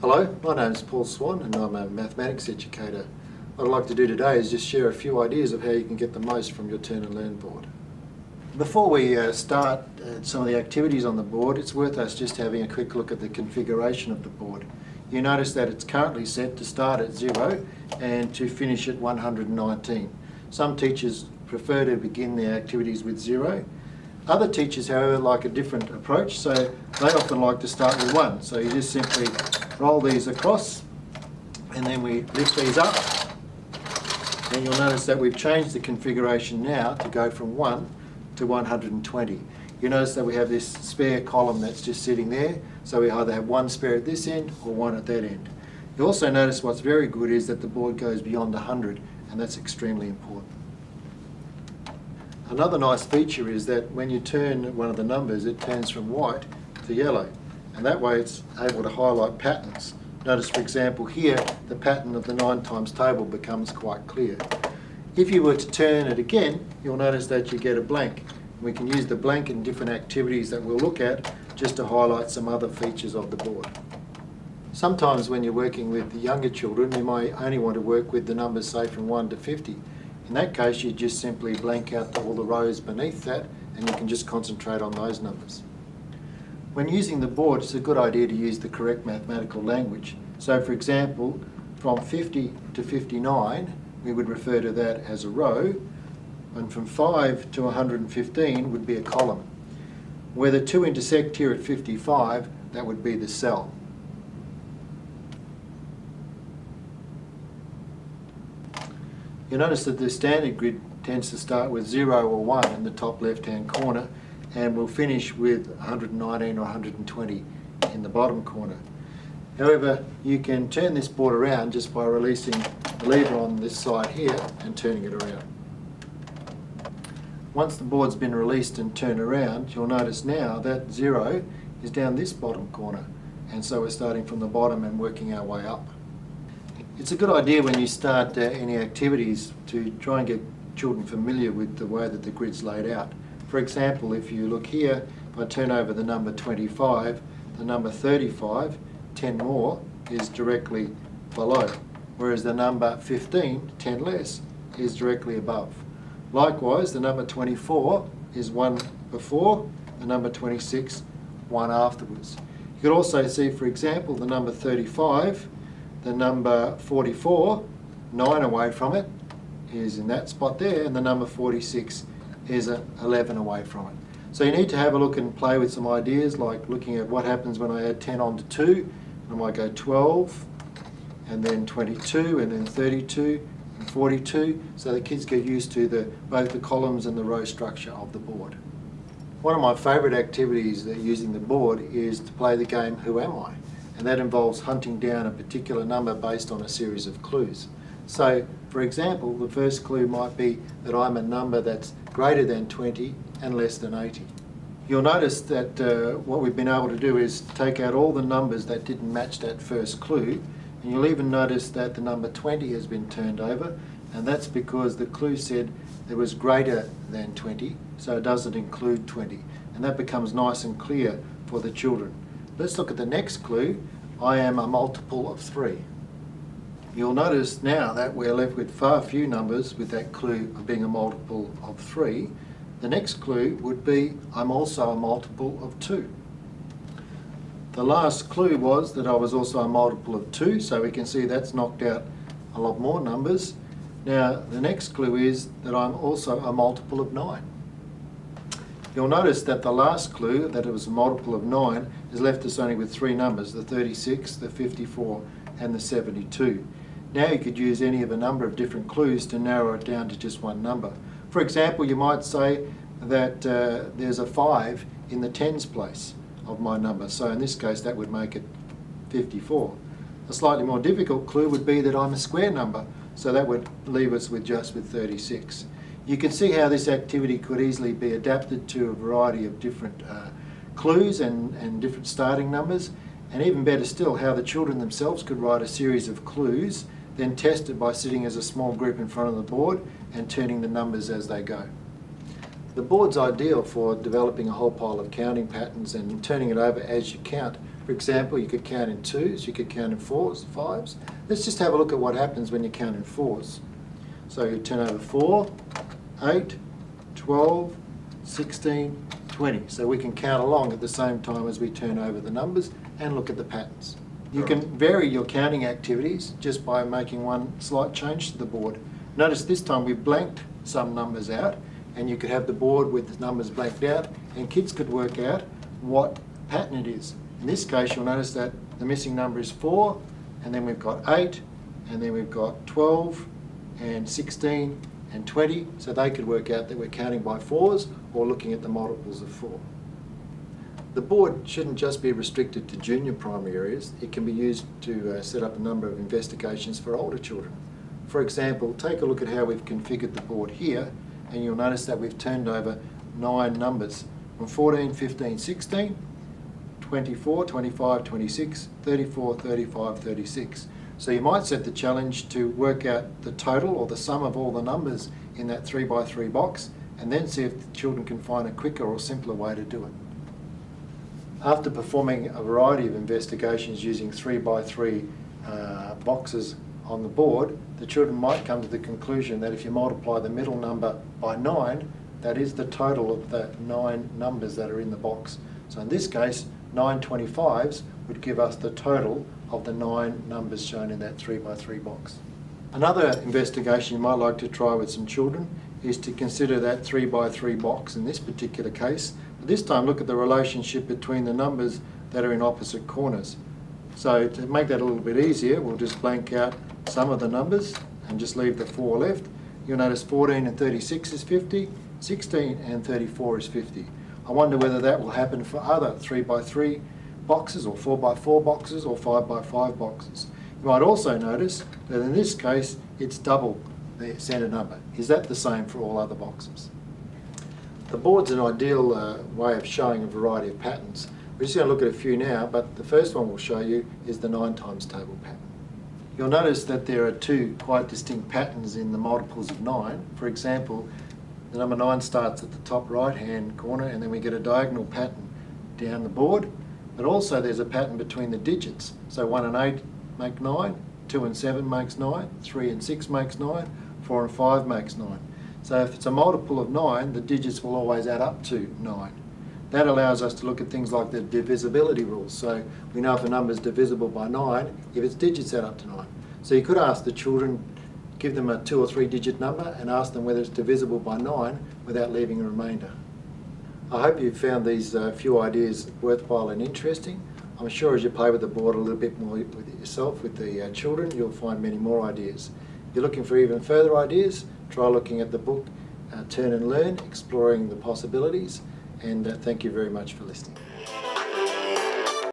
Hello, my name is Paul Swan and I'm a mathematics educator. What I'd like to do today is just share a few ideas of how you can get the most from your Turn and Learn board. Before we start some of the activities on the board, it's worth us just having a quick look at the configuration of the board. You notice that it's currently set to start at 0 and to finish at 119. Some teachers prefer to begin their activities with 0. Other teachers, however, like a different approach, so they often like to start with 1. So you just simply roll these across and then we lift these up, and you'll notice that we've changed the configuration now to go from 1 to 120. You notice that we have this spare column that's just sitting there, so we either have 1 spare at this end or 1 at that end. You also notice what's very good is that the board goes beyond 100, and that's extremely important. Another nice feature is that when you turn one of the numbers, it turns from white to yellow, and that way it's able to highlight patterns. Notice, for example, here the pattern of the 9 times table becomes quite clear. If you were to turn it again, you'll notice that you get a blank. We can use the blank in different activities that we'll look at just to highlight some other features of the board. Sometimes when you're working with the younger children, you might only want to work with the numbers, say, from 1 to 50. In that case, you just simply blank out all the rows beneath that and you can just concentrate on those numbers. When using the board, it's a good idea to use the correct mathematical language. So, for example, from 50 to 59, we would refer to that as a row, and from 5 to 115 would be a column. Where the 2 intersect here at 55, that would be the cell. You'll notice that the standard grid tends to start with 0 or 1 in the top left-hand corner, and will finish with 119 or 120 in the bottom corner. However, you can turn this board around just by releasing the lever on this side here and turning it around. Once the board's been released and turned around, you'll notice now that 0 is down this bottom corner, and so we're starting from the bottom and working our way up. It's a good idea when you start any activities to try and get children familiar with the way that the grid's laid out. For example, if you look here, if I turn over the number 25, the number 35, 10 more, is directly below, whereas the number 15, 10 less, is directly above. Likewise, the number 24 is 1 before, the number 26, 1 afterwards. You could also see, for example, the number 35, the number 44, 9 away from it, is in that spot there, and the number 46 is 11 away from it. So you need to have a look and play with some ideas, like looking at what happens when I add 10 on to 2. I might go 12, and then 22, and then 32, and 42, so the kids get used to both the columns and the row structure of the board. One of my favourite activities using the board is to play the game Who Am I? And that involves hunting down a particular number based on a series of clues. So, for example, the first clue might be that I'm a number that's greater than 20 and less than 80. You'll notice that what we've been able to do is take out all the numbers that didn't match that first clue, and you'll even notice that the number 20 has been turned over, and that's because the clue said there was greater than 20, so it doesn't include 20, and that becomes nice and clear for the children. Let's look at the next clue. I am a multiple of 3. You'll notice now that we're left with far few numbers with that clue of being a multiple of 3. The next clue would be I'm also a multiple of 2. The last clue was that I was also a multiple of 2, so we can see that's knocked out a lot more numbers. Now the next clue is that I'm also a multiple of 9. You'll notice that the last clue, that it was a multiple of 9, has left us only with 3 numbers, the 36, the 54 and the 72. Now you could use any of a number of different clues to narrow it down to just one number. For example, you might say that there's a 5 in the tens place of my number, so in this case that would make it 54. A slightly more difficult clue would be that I'm a square number, so that would leave us with just 36. You can see how this activity could easily be adapted to a variety of different clues and different starting numbers, and even better still, how the children themselves could write a series of clues, then test it by sitting as a small group in front of the board and turning the numbers as they go. The board's ideal for developing a whole pile of counting patterns and turning it over as you count For example, you could count in twos, you could count in fours, fives. Let's just have a look at what happens when you count in fours. So you turn over 4, 8, 12, 16, 20. So we can count along at the same time as we turn over the numbers and look at the patterns. You can vary your counting activities just by making one slight change to the board. Notice this time we've blanked some numbers out, and you could have the board with the numbers blanked out, and kids could work out what pattern it is. In this case, you'll notice that the missing number is 4, and then we've got 8, and then we've got 12, and 16, and 20, so they could work out that we're counting by 4s or looking at the multiples of 4. The board shouldn't just be restricted to junior primary areas. It can be used to set up a number of investigations for older children. For example, take a look at how we've configured the board here, and you'll notice that we've turned over 9 numbers from 14, 15, 16, 24, 25, 26, 34, 35, 36. So you might set the challenge to work out the total or the sum of all the numbers in that 3x3 box, and then see if the children can find a quicker or simpler way to do it. After performing a variety of investigations using 3x3 boxes on the board, the children might come to the conclusion that if you multiply the middle number by 9, that is the total of the 9 numbers that are in the box. So in this case, 9 25s would give us the total of the 9 numbers shown in that 3x3 box. Another investigation you might like to try with some children is to consider that 3x3 box in this particular case. But this time look at the relationship between the numbers that are in opposite corners. So to make that a little bit easier, we'll just blank out some of the numbers and just leave the 4 left. You'll notice 14 and 36 is 50, 16 and 34 is 50. I wonder whether that will happen for other 3x3 boxes or 4x4 boxes or 5x5 boxes. You might also notice that in this case it's double the centre number. Is that the same for all other boxes? The board's an ideal way of showing a variety of patterns. We're just going to look at a few now, but the first one we'll show you is the 9 times table pattern. You'll notice that there are 2 quite distinct patterns in the multiples of 9. For example, the number 9 starts at the top right hand corner, and then we get a diagonal pattern down the board, but also there's a pattern between the digits. So 1 and 8 make 9, 2 and 7 makes 9, 3 and 6 makes 9, 4 and 5 makes 9. So if it's a multiple of 9, the digits will always add up to 9. That allows us to look at things like the divisibility rules. So we know if a number is divisible by 9 if its digits add up to 9. So you could ask the children, give them a 2 or 3 digit number and ask them whether it's divisible by 9 without leaving a remainder. I hope you've found these few ideas worthwhile and interesting. I'm sure as you play with the board a little bit more with yourself, with the children, you'll find many more ideas. If you're looking for even further ideas, try looking at the book Turn and Learn, Exploring the Possibilities, and thank you very much for listening.